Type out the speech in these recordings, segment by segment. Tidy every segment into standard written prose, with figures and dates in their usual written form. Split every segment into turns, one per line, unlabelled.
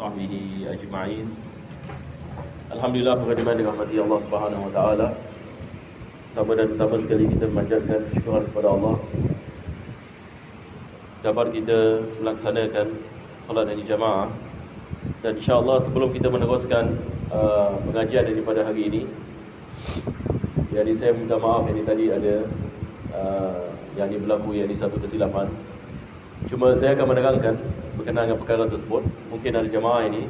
sahbihi ajma'in. Alhamdulillah, berkhidmat dirahmati Allah Subhanahu wa taala. Pertama dan utama sekali kita memanjatkan syukur kepada Allah dapat kita melaksanakan solat hari jamaah. Dan insya-Allah sebelum kita meneruskan pengajian daripada hari ini, jadi saya minta maaf yang tadi ada yang berlaku yang satu kesilapan. Cuma saya akan menerangkan berkenaan dengan perkara tersebut. Mungkin ada jemaah ini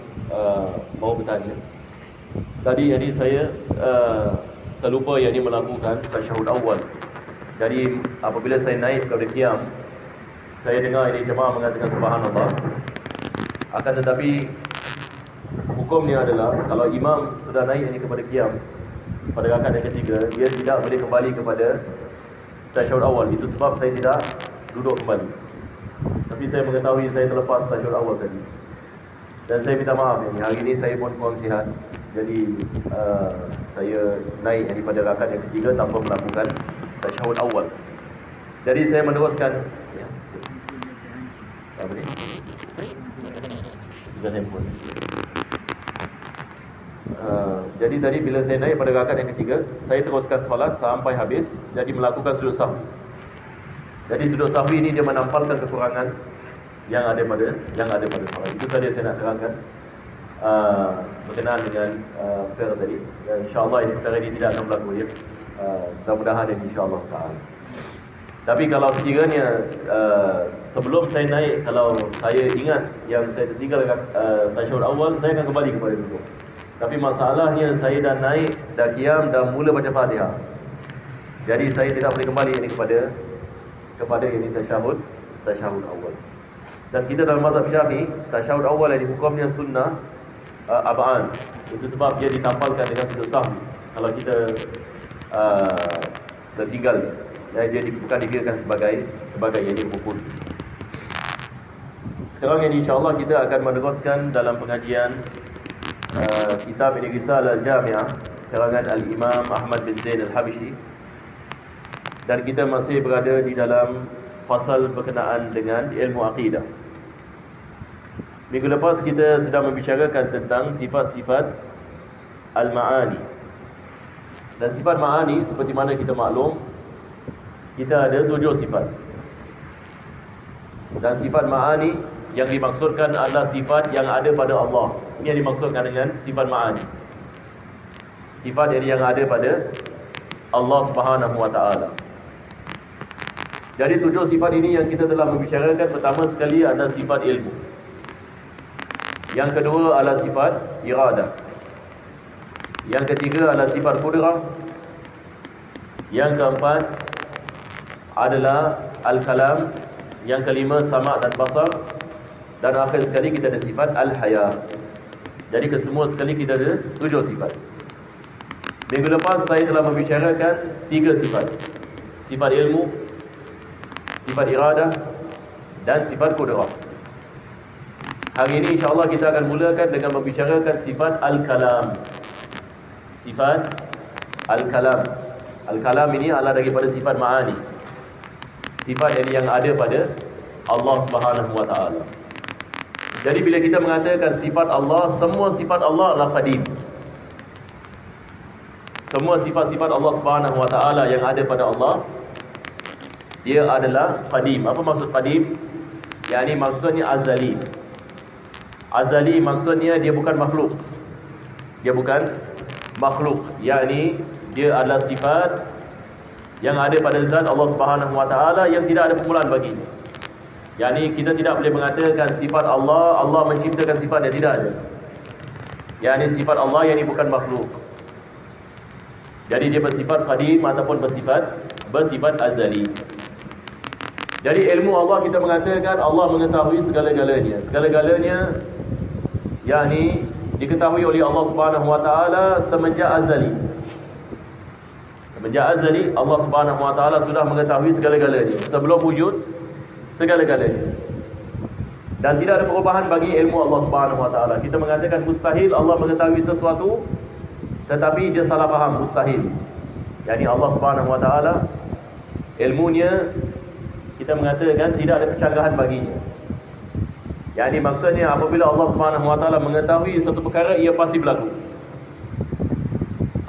mau bertanya. Tadi yang saya terlupa yang melakukan tasyahud awal. Jadi apabila saya naik kepada qiyam, saya dengar ini jemaah mengatakan subhanallah. Akan tetapi hukumnya adalah kalau imam sudah naik ini kepada qiyam pada rakaat yang ketiga, dia tidak boleh kembali kepada tasyahud awal. Itu sebab saya tidak duduk kembali. Tapi saya mengetahui saya terlepas tasyahud awal tadi. Dan saya minta maaf ini. Hari ini saya pun kurang sihat. Jadi saya naik daripada rakaat yang ketiga tanpa melakukan tasyahud awal. Jadi saya meneruskan ya. Apa ni? Dengan handphone. Jadi tadi bila saya naik pada rakaat yang ketiga, saya teruskan solat sampai habis. Jadi melakukan sujud sahwi. Jadi sujud sahwi ini dia menampalkan kekurangan yang ada pada solat. Itu saja saya nak terangkan berkenaan dengan perkara tadi. Dan insya-Allah ini perkara ini tidak akan berlaku ya. Mudah-mudahan ini insya-Allah taala. Tapi kalau sekiranya sebelum saya naik, kalau saya ingat yang saya tertinggal tasyahud awal, saya akan kembali kepada duduk. Tapi masalahnya saya dah naik, dah qiyam, dah mula baca Fatihah. Jadi saya tidak boleh kembali ini kepada ini tasyahud awal. Dan kita dalam mazhab Syafi'i, tasyahud awal ini hukumnya sunnah ab'an. Itu sebab dia ditampalkan dengan sujud sahwi. Kalau kita tertinggal, dia bukan dikirakan sebagai ini rukun. Sekarang ini insya-Allah kita akan meneruskan dalam pengajian kitab ini Risalah Al-Jami'ah karangan Al-Imam Ahmad bin Zain Al-Habsyi. Dan kita masih berada di dalam fasal berkenaan dengan ilmu akidah. Minggu lepas kita sedang membicarakan tentang sifat-sifat al-ma'ani. Dan sifat ma'ani seperti mana kita maklum, kita ada 7 sifat. Dan sifat ma'ani yang dimaksudkan adalah sifat yang ada pada Allah. Ini yang dimaksudkan dengan sifat ma'ani. Sifat yang ada pada Allah Subhanahu wa taala. Jadi 7 sifat ini yang kita telah membicarakan. Pertama sekali adalah sifat ilmu. Yang kedua adalah sifat iradah. Yang ketiga adalah sifat qudrah. Yang keempat adalah al-kalam. Yang kelima sama' dan basar. Dan akhir sekali kita ada sifat al-haya. Jadi kesemua sekali kita ada 7 sifat. Minggu lepas saya telah membicarakan 3 sifat. Sifat ilmu, sifat iradah dan sifat qudrah. Hari ini insya-Allah kita akan mulakan dengan membicarakan sifat al-kalam. Sifat al-kalam. Al-kalam ini adalah daripada sifat ma'ani. Sifat yang ada pada Allah Subhanahu wa taala. Jadi bila kita mengatakan sifat Allah, semua sifat Allah adalah qadim. Semua sifat-sifat Allah Subhanahu wa taala yang ada pada Allah, dia adalah qadim. Apa maksud qadim? Yakni maksudnya azali. Azali maksudnya dia bukan makhluk. Dia bukan makhluk. Yakni dia adalah sifat yang ada pada zat Allah Subhanahu wa taala yang tidak ada permulaan baginya. Yakni kita tidak boleh mengatakan sifat Allah menciptakan sifat yang tidak ada. Yakni sifat Allah yang ini bukan makhluk. Jadi dia bersifat qadim ataupun bersifat azali. Jadi ilmu Allah kita mengatakan Allah mengetahui segala-galanya. Segala-galanya yakni diketahui oleh Allah Subhanahu wa taala semenjak azali. Semenjak azali Allah Subhanahu wa taala sudah mengetahui segala-galanya. Sebelum wujud segala-galanya. Dan tidak ada perubahan bagi ilmu Allah Subhanahu wa taala. Kita mengatakan mustahil Allah mengetahui sesuatu tetapi dia salah faham, mustahil. Yani Allah Subhanahu wa taala ilmunya kita mengatakan tidak ada kecanggahan baginya. Yani maksudnya apabila Allah Subhanahu Wa Taala mengetahui satu perkara, ia pasti berlaku.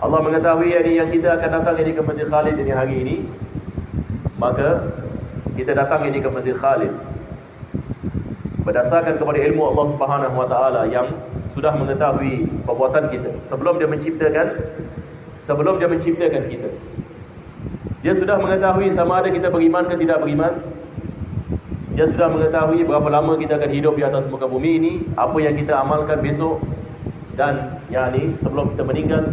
Allah mengetahui yang kita akan datang ini ke Masjid Khalid ini hari ini, maka kita datang ini ke Masjid Khalid berdasarkan kepada ilmu Allah Subhanahu Wa Taala yang sudah mengetahui perbuatan kita sebelum dia menciptakan kita. Dia sudah mengetahui sama ada kita beriman ke tidak beriman. Dia sudah mengetahui berapa lama kita akan hidup di atas muka bumi ini, apa yang kita amalkan besok dan sebelum kita meninggal.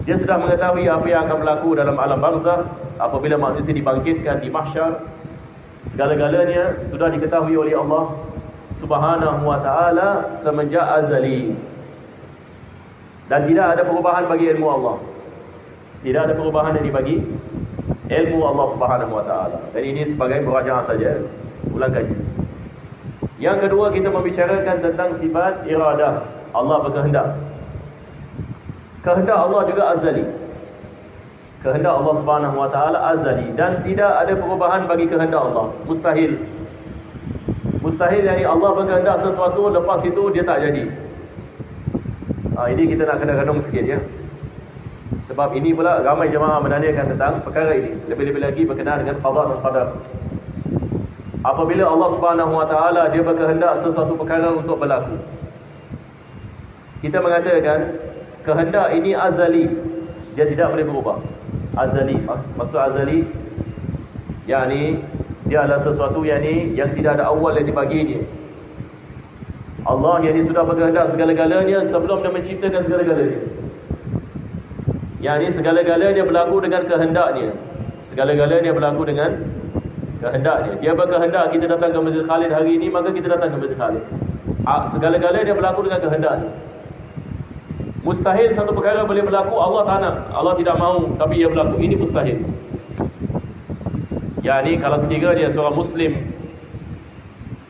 Dia sudah mengetahui apa yang akan berlaku dalam alam barzakh apabila manusia dibangkitkan di mahsyar. Segala-galanya sudah diketahui oleh Allah Subhanahu Wa Taala semenjak azali. Dan tidak ada perubahan bagi ilmu Allah. Tidak ada perubahan yang dibagi ilmu Allah Subhanahu Wa Taala. Dan ini sebagai murajaah saja, ulang kaji. Yang kedua, kita membicarakan tentang sifat iradah. Allah berkehendak. Kehendak Allah juga azali. Kehendak Allah Subhanahu Wa Taala azali dan tidak ada perubahan bagi kehendak Allah. Mustahil. Mustahil Allah berkehendak sesuatu lepas itu dia tak jadi. Ini kita nak kena renung sikit ya. Sebab ini pula ramai jemaah menanyakan tentang perkara ini. Lebih-lebih lagi berkenaan dengan qada dan qadar. Apabila Allah Subhanahu Wa Taala dia berkehendak sesuatu perkara untuk berlaku, kita mengatakan kehendak ini azali, dia tidak boleh berubah. Azali, maksud azali dia adalah sesuatu yang tidak ada awal yang dibaginya. Allah sudah berkehendak segala-galanya sebelum dia menciptakan segala-galanya. Segala-galanya berlaku dengan kehendaknya. Segala-galanya berlaku dengan kehendaknya. Dia berkehendak kita datang ke Masjid Khalid hari ini, maka kita datang ke Masjid Khalid. Segala-galanya berlaku dengan kehendaknya. Mustahil satu perkara boleh berlaku, Allah tak nak, Allah tidak mahu, tapi ia berlaku. Ini mustahil. Kalau sekiranya seorang Muslim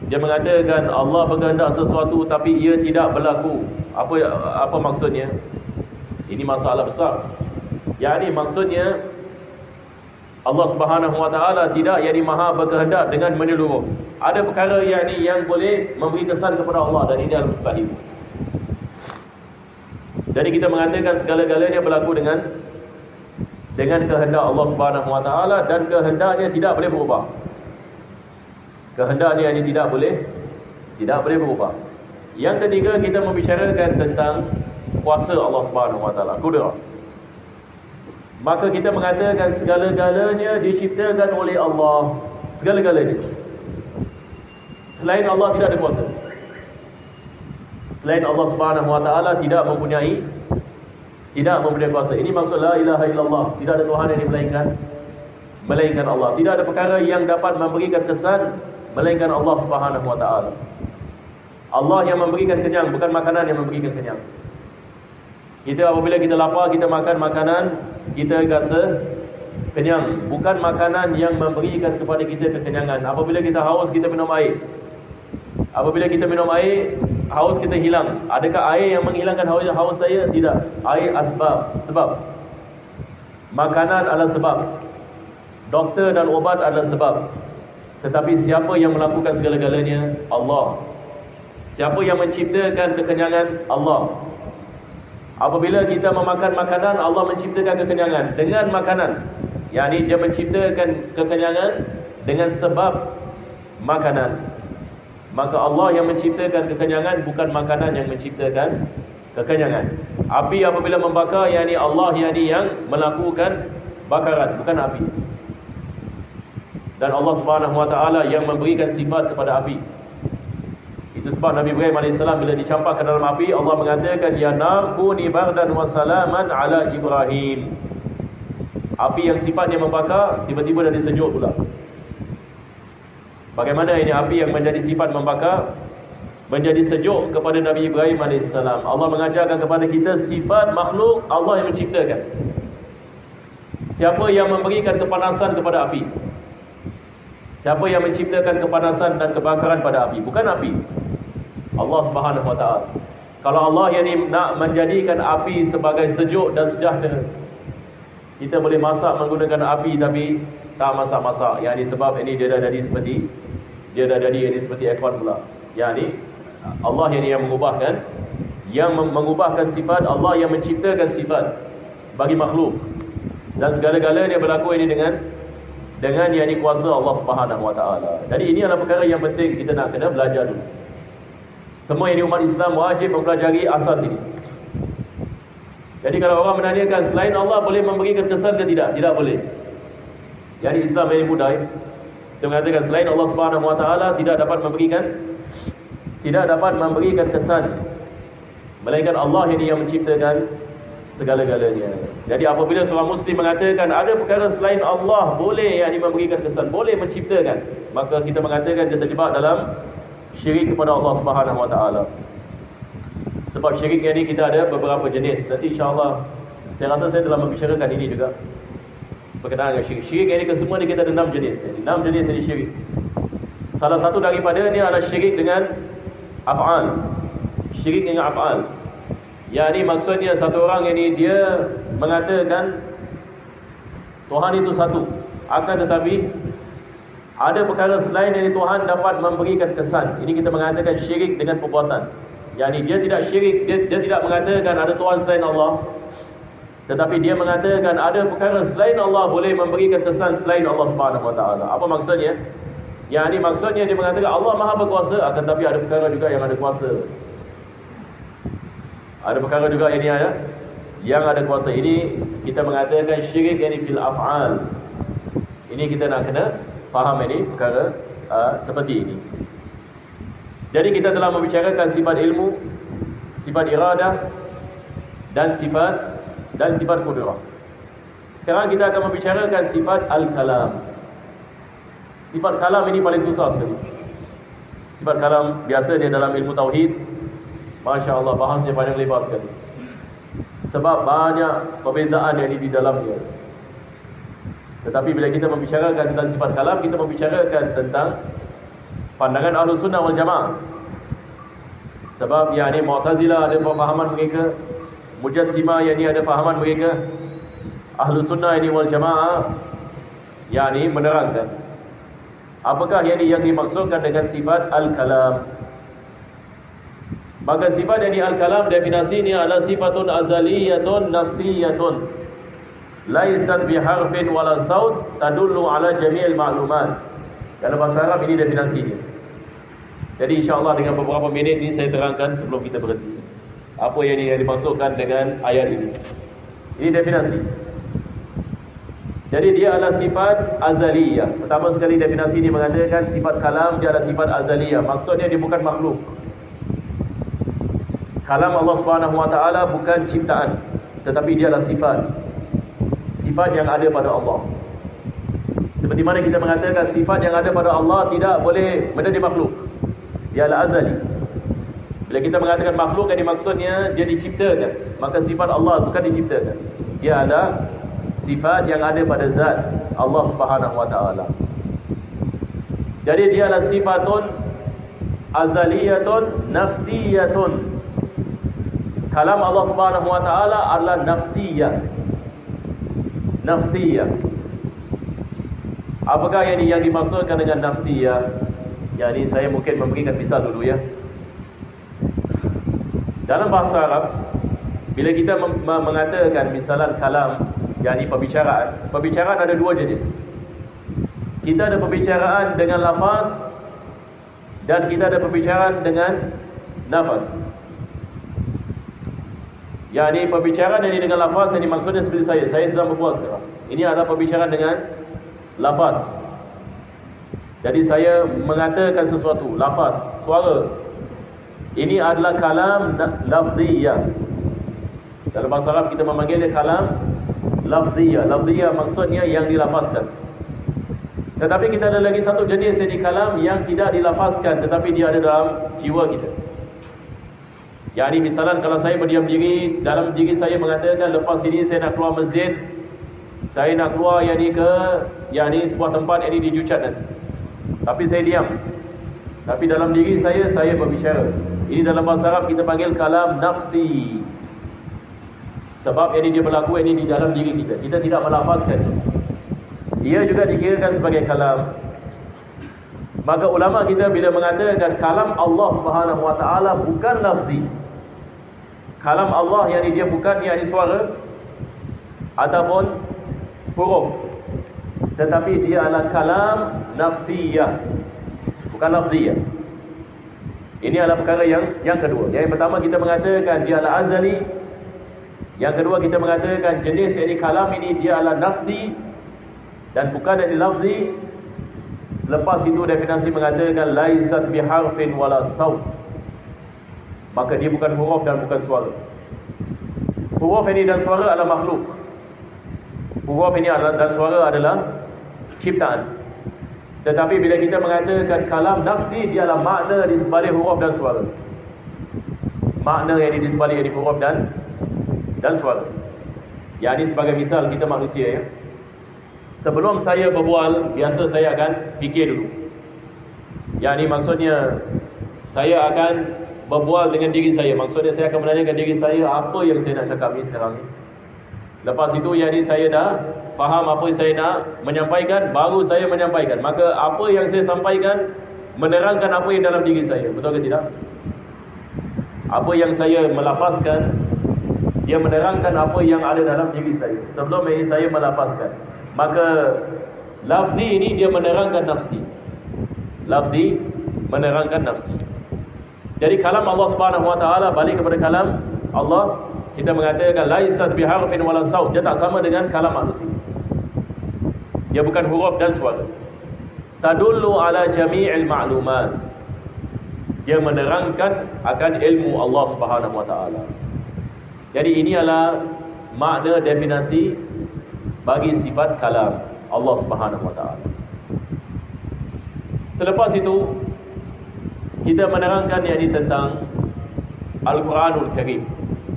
dia mengatakan Allah berkehendak sesuatu tapi ia tidak berlaku, apa maksudnya? Ini masalah besar. Maksudnya Allah Subhanahu Wa Taala tidak maha berkehendak dengan menyeluruh. Ada perkara yang boleh memberi kesan kepada Allah dan ini adalah mustahil. Jadi kita mengatakan segala-galanya berlaku dengan kehendak Allah Subhanahu Wa Taala dan kehendaknya tidak boleh berubah. Kehendaknya ini tidak boleh berubah. Yang ketiga, kita membicarakan tentang kuasa Allah Subhanahu Wa Taala, qudrah. Maka kita mengatakan segala-galanya diciptakan oleh Allah, segala-galanya. Selain Allah tidak ada kuasa. Selain Allah Subhanahu Wa Taala tidak mempunyai kuasa. Ini maksud la ilaha illallah. Tidak ada Tuhan yang melainkan Allah. Tidak ada perkara yang dapat memberikan kesan melainkan Allah Subhanahu Wa Taala. Allah yang memberikan kenyang, bukan makanan yang memberikan kenyang. Kita apabila kita lapar, kita makan makanan, kita rasa kenyang. Bukan makanan yang memberikan kepada kita kekenyangan. Apabila kita haus, kita minum air. Apabila kita minum air, haus kita hilang. Adakah air yang menghilangkan haus saya? Tidak. Air asbab, sebab. Makanan adalah sebab. Doktor dan obat adalah sebab. Tetapi siapa yang melakukan segala-galanya? Allah. Siapa yang menciptakan kekenyangan? Allah. Apabila kita memakan makanan, Allah menciptakan kekenyangan dengan makanan. Dia menciptakan kekenyangan dengan sebab makanan. Maka Allah yang menciptakan kekenyangan, bukan makanan yang menciptakan kekenyangan. Api apabila membakar, Allah yang melakukan bakaran, bukan api. Dan Allah Subhanahu Wa Taala yang memberikan sifat kepada api. Itu sebab Nabi Ibrahim AS bila dicampakkan dalam api, Allah mengatakan ya nar kuni bardan wa salaman ala Ibrahim. Api yang sifatnya membakar tiba-tiba dah disejuk pula. Bagaimana ini api yang menjadi sifat membakar menjadi sejuk kepada Nabi Ibrahim AS? Allah mengajarkan kepada kita sifat makhluk Allah yang menciptakan. Siapa yang memberikan kepanasan kepada api? Siapa yang menciptakan kepanasan dan kebakaran pada api? Bukan api, Allah Subhanahu Wa Taala. Kalau Allah yang nak menjadikan api sebagai sejuk dan sejahtera, kita boleh masak menggunakan api tapi tak masak-masak. Sebab ini dia dah jadi seperti aircon pula. yakni Allah yang mengubahkan, yang mengubahkan sifat, Allah yang menciptakan sifat bagi makhluk, dan segala-galanya berlaku ini dengan yakni kuasa Allah Subhanahu Wa Taala. Jadi ini adalah perkara yang penting kita nak kena belajar dulu. Semua ini umat Islam wajib mempelajari asas ini. Jadi kalau orang menanyakan selain Allah boleh memberikan kesan ke tidak? Tidak boleh. Jadi Islam ini mudah. Kita mengatakan selain Allah Subhanahu Wa Taala tidak dapat memberikan kesan, melainkan Allah ini yang menciptakan segala-galanya. Jadi apabila seorang Muslim mengatakan ada perkara selain Allah boleh yakni memberikan kesan, boleh menciptakan, maka kita mengatakan dia terjebak dalam syirik kepada Allah Subhanahu Wa Taala. Sebab syirik ini kita ada beberapa jenis. Nanti insya-Allah saya rasa saya telah membicarakan ini juga berkenaan dengan syirik. Syirik ini kesemua ni kita ada 6 jenis. 6 jenis ini syirik. Salah satu daripada ni adalah syirik dengan af'al. Syirik dengan af'al. Yakni maksudnya satu orang ini dia mengatakan Tuhan itu satu, akan tetapi ada perkara selain dari Tuhan dapat memberikan kesan. Ini kita mengatakan syirik dengan perbuatan. Yani dia tidak syirik, dia tidak mengatakan ada Tuhan selain Allah, tetapi dia mengatakan ada perkara selain Allah boleh memberikan kesan selain Allah Subhanahu Wa Taala. Apa maksudnya? Yani maksudnya dia mengatakan Allah Maha berkuasa, akan tetapi ada perkara juga yang ada kuasa. Ada perkara juga yang ada kuasa. Ini kita mengatakan syirik yani fil af'al. Ini kita nak kena faham ini perkara seperti ini. Jadi kita telah membicarakan sifat ilmu, sifat iradah dan sifat qudrah. Sekarang kita akan membicarakan sifat al-kalam. Sifat kalam ini paling susah sekali. Sifat kalam biasa dia dalam ilmu tauhid, masya-Allah bahasnya panjang lebar sekali. Sebab banyak perbezaan yang di dalamnya. Tetapi bila kita membicarakan tentang sifat kalam, kita membicarakan tentang pandangan Ahlus Sunnah wal Jamaah. Sebab yakni Mu'tazilah ada pemahaman mereka, Mujassimah yakni ada fahaman mereka, Ahlus Sunnah ini wal Jamaah yakni menerangkan apakah yang dimaksudkan dengan sifat al-kalam. Maka sifat yakni al-kalam definisinya adalah sifatun azaliyatun nafsiyatun laisat biharfin wala saut tadullu ala jami'il ma'lumat. Dalam bahasa Arab ini definisinya. Jadi insya-Allah dengan beberapa minit ini saya terangkan sebelum kita berhenti apa yang dimaksudkan dengan ayat ini. Ini definisi. Jadi dia adalah sifat azaliyah. Pertama sekali definisi ini mengatakan sifat kalam dia adalah sifat azaliyah. Maksudnya dia bukan makhluk. Kalam Allah Subhanahu Wa Taala bukan ciptaan, tetapi dia adalah sifat. Sifat yang ada pada Allah. Seperti mana kita mengatakan sifat yang ada pada Allah tidak boleh menjadi makhluk. Dia adalah azali. Bila kita mengatakan makhluk yang dimaksudnya dia diciptakan, maka sifat Allah bukan diciptakan. Dia adalah sifat yang ada pada zat Allah Subhanahu Wa Taala. Jadi dia adalah sifatun azaliyatun nafsiyatun. Kalam Allah Subhanahu Wa Taala adalah nafsiyah. Nafsiyah. Apakah yang dimaksudkan dengan nafsiyah? Yani saya mungkin memberikan misal dulu ya. Dalam bahasa Arab, bila kita mengatakan misalan kalam, yani perbicaraan, perbicaraan ada 2 jenis. Kita ada perbicaraan dengan lafaz dan kita ada perbicaraan dengan nafas. Yani perbicaraan yang dengan lafaz yang dimaksudnya seperti saya sedang berbual sekarang. Ini adalah perbicaraan dengan lafaz. Jadi saya mengatakan sesuatu, lafaz, suara. Ini adalah kalam lafziyah. Dalam bahasa Arab kita memanggilnya kalam lafziyah. Lafziyah maksudnya yang dilafazkan. Tetapi kita ada lagi satu jenis yang kalam yang tidak dilafazkan, tetapi dia ada dalam jiwa kita. Yani misalan kalau saya berdiam diri, dalam diri saya mengatakan lepas ini saya nak keluar masjid, saya nak keluar yakni sebuah tempat yang dijucat nanti. Tapi saya diam. Tapi dalam diri saya berbicara. Ini dalam bahasa Arab kita panggil kalam nafsi. Sebab ini dia berlaku ini di dalam diri kita. Kita tidak melafazkan. Ia juga dikirakan sebagai kalam. Maka ulama kita bila mengatakan kalam Allah Subhanahu wa taala bukan lafzi. Kalam Allah yang dia bukan yakni suara ataupun huruf, tetapi dia adalah kalam nafsiyah, bukan lafziyah. Ini adalah perkara yang kedua. Yang pertama kita mengatakan dia adalah azali. Yang kedua kita mengatakan jenis yakni kalam ini dia adalah nafsi dan bukan yakni lafzi. Selepas itu definisi mengatakan laisat biharfin wala saut. Maka dia bukan huruf dan bukan suara. Huruf ini dan suara adalah makhluk. Huruf ini dan suara adalah ciptaan. Tetapi bila kita mengatakan kalam nafsi, dia adalah makna di sebalik huruf dan suara. Makna yang di sebalik huruf dan suara. Yang ini sebagai misal kita manusia ya. Sebelum saya berbual, biasa saya akan fikir dulu. Yang ini maksudnya saya akan berbual dengan diri saya. Maksudnya saya akan menanyakan diri saya apa yang saya nak cakap ni sekarang ni. Lepas itu yang ini saya dah faham apa yang saya nak menyampaikan, baru saya menyampaikan. Maka apa yang saya sampaikan menerangkan apa yang dalam diri saya. Betul ke tidak? Apa yang saya melafazkan, dia menerangkan apa yang ada dalam diri saya sebelum ini saya melafazkan. Maka lafzi ini dia menerangkan nafsi. Lafzi menerangkan nafsi. Jadi kalam Allah Subhanahu wa taala balik kepada kalam Allah, kita mengatakan laisat biharfin wala saut. Dia tak sama dengan kalam manusia. Dia bukan huruf dan suara. Tadullu ala jami'il ma'lumat. Dia menerangkan akan ilmu Allah Subhanahu wa taala. Jadi ini adalah makna definisi bagi sifat kalam Allah Subhanahu wa taala. Selepas itu kita menerangkan yakni tentang Al-Quranul Karim.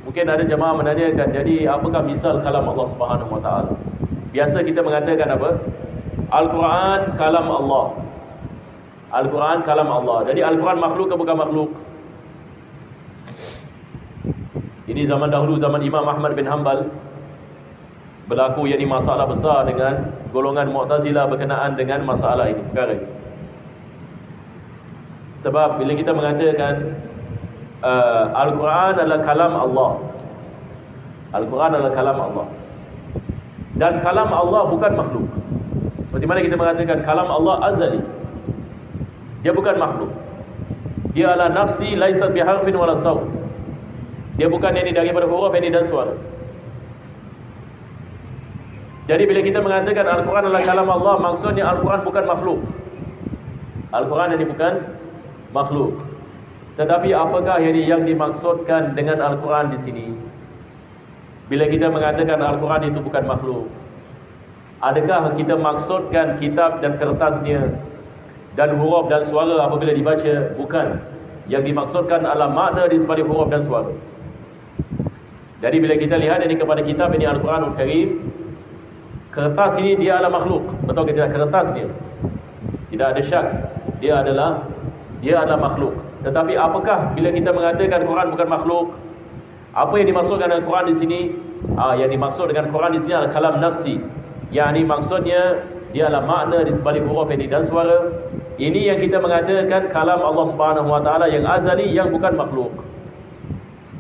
Mungkin ada jemaah menanyakan, jadi apakah misal kalam Allah Subhanahu wa taala? Biasa kita mengatakan apa? Al-Quran kalam Allah. Al-Quran kalam Allah. Jadi Al-Quran makhluk ke bukan makhluk? Ini zaman dahulu, zaman Imam Ahmad bin Hanbal, berlaku yakni masalah besar dengan golongan Mu'tazilah berkenaan dengan masalah ini, perkara ini. Sebab bila kita mengatakan Al-Quran adalah kalam Allah, Al-Quran adalah kalam Allah, dan kalam Allah bukan makhluk. Seperti mana kita mengatakan kalam Allah azali, dia bukan makhluk. Dia adalah nafsi, laisat biharfin wala saut. Dia bukan ini daripada huruf ini dan suara. Jadi bila kita mengatakan Al-Quran adalah kalam Allah, maksudnya Al-Quran bukan makhluk. Al-Quran ini bukan makhluk. Tetapi apakah yang dimaksudkan dengan Al-Quran di sini? Bila kita mengatakan Al-Quran itu bukan makhluk, adakah kita maksudkan kitab dan kertasnya dan huruf dan suara apabila dibaca? Bukan. Yang dimaksudkan adalah makna di sebalik huruf dan suara. Jadi bila kita lihat ini kepada kitab ini Al-Quranul Karim, kertas ini dia adalah makhluk. Betul ke tidak? Kertasnya tidak ada syak, dia adalah makhluk. Tetapi apakah bila kita mengatakan Quran bukan makhluk? Apa yang dimaksudkan dengan Quran di sini? Yang dimaksud dengan Quran di sini adalah kalam nafsi. Yang ini maksudnya dia adalah makna di sebalik huruf ini dan suara. Ini yang kita mengatakan kalam Allah Subhanahu wa taala yang azali, yang bukan makhluk.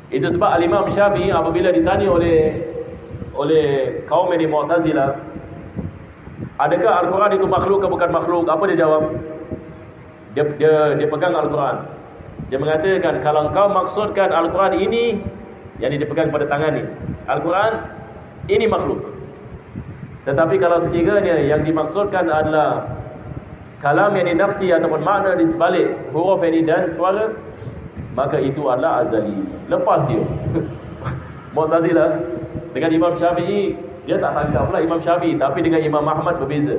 Itu sebab Al-Imam Syafi'i apabila ditanya oleh kaum ini Mu'tazilah, adakah Al-Quran itu makhluk ke bukan makhluk? Apa dia jawab? Dia pegang Al-Quran. Dia mengatakan, kalau engkau maksudkan Al-Quran ini, yang dia pegang pada tangan ni, Al-Quran ini makhluk. Tetapi kalau sekiranya yang dimaksudkan adalah kalam yang nafsi ataupun makna di sebalik huruf ini dan suara, maka itu adalah azali. Lepas dia Mu'tazilah dengan Imam Syafi'i, dia tak tangkap pula Imam Syafi'i, tapi dengan Imam Ahmad berbeza.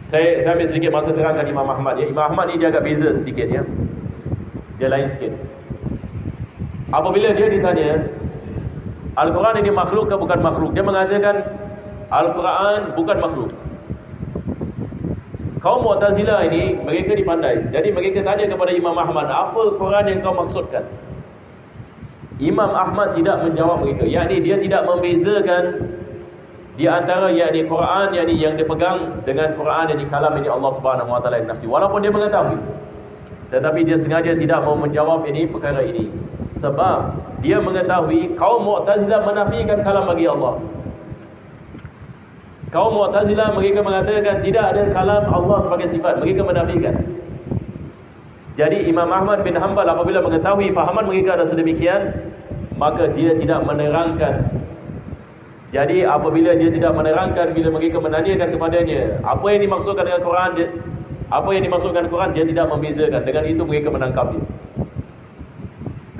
Saya ambil sedikit masa terangkan Imam Ahmad ya. Imam Ahmad ni dia agak beza sedikit ya. Dia lain sikit. Apabila dia ditanya Al-Quran ini makhluk ke bukan makhluk, dia mengatakan Al-Quran bukan makhluk. Kaum Mu'tazilah ini mereka dipandai. Jadi mereka tanya kepada Imam Ahmad, apa Quran yang kau maksudkan? Imam Ahmad tidak menjawab mereka. Yakni dia tidak membezakan Di antara yakni Quran yang dipegang dengan Quran yang dikalam ini Allah Subhanahu wa taala nafsi, walaupun dia mengetahui, tetapi dia sengaja tidak mau menjawab ini perkara ini sebab dia mengetahui kaum Mu'tazilah menafikan kalam bagi Allah. Kaum Mu'tazilah mereka mengatakan tidak ada kalam Allah sebagai sifat, mereka menafikan. Jadi Imam Ahmad bin Hanbal apabila mengetahui fahaman mereka ada sedemikian, maka dia tidak menerangkan. Jadi apabila dia tidak menerangkan, bila mereka menanyakan kepadanya apa yang dimaksudkan dengan Quran, apa yang dimaksudkan Quran, dia tidak membezakan. Dengan itu mereka menangkap dia.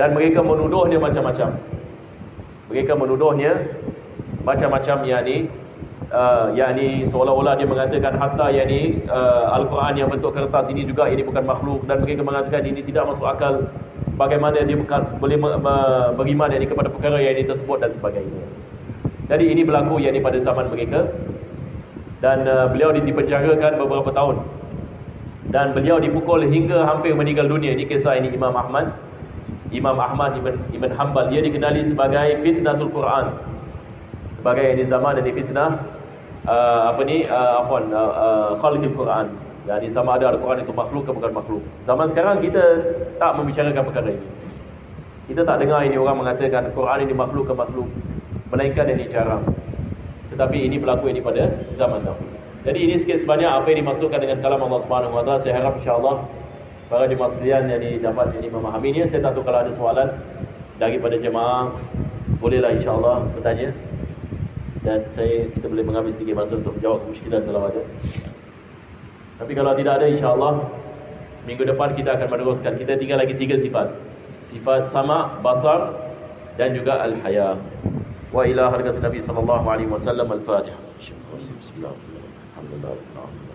Dan mereka menuduhnya macam-macam. Mereka menuduhnya macam-macam, yakni seolah-olah dia mengatakan hatta Al-Quran yang bentuk kertas ini juga ini bukan makhluk, dan mereka mengatakan ini tidak masuk akal. Bagaimana dia boleh beriman kepada perkara yang ini tersebut dan sebagainya. Jadi ini berlaku pada zaman mereka. Dan beliau dipenjarakan beberapa tahun. Dan beliau dipukul hingga hampir meninggal dunia. Ini kisah ini Imam Ahmad Ibn Hanbal. Dia dikenali sebagai fitnatul Quran, sebagai di zaman ini fitnah khalqil Quran. Jadi sama ada Al-Quran itu makhluk atau bukan makhluk. Zaman sekarang kita tak membicarakan perkara ini. Kita tak dengar ini orang mengatakan Quran ini makhluk ke makhluk, melainkan ini jarang. Tetapi ini berlaku pada zaman dahulu. Jadi ini sikit sebanyak apa yang dimaksudkan dengan kalam Allah Subhanahu wa taala. Saya harap insya-Allah para jemaah sekalian yang dapat memahaminya. Saya tak tahu kalau ada soalan daripada jemaah, bolehlah insya-Allah bertanya. Dan kita boleh mengambil sedikit masa untuk menjawab kemusykilan kalau ada. Tapi kalau tidak ada, insya-Allah minggu depan kita akan meneruskan. Kita tinggal lagi 3 sifat. Sifat sama, basar dan juga al-haya. Wa ila harakat Nabi sallallahu alaihi wasallam al-Fatihah. Bismillahirrahmanirrahim. Alhamdulillah.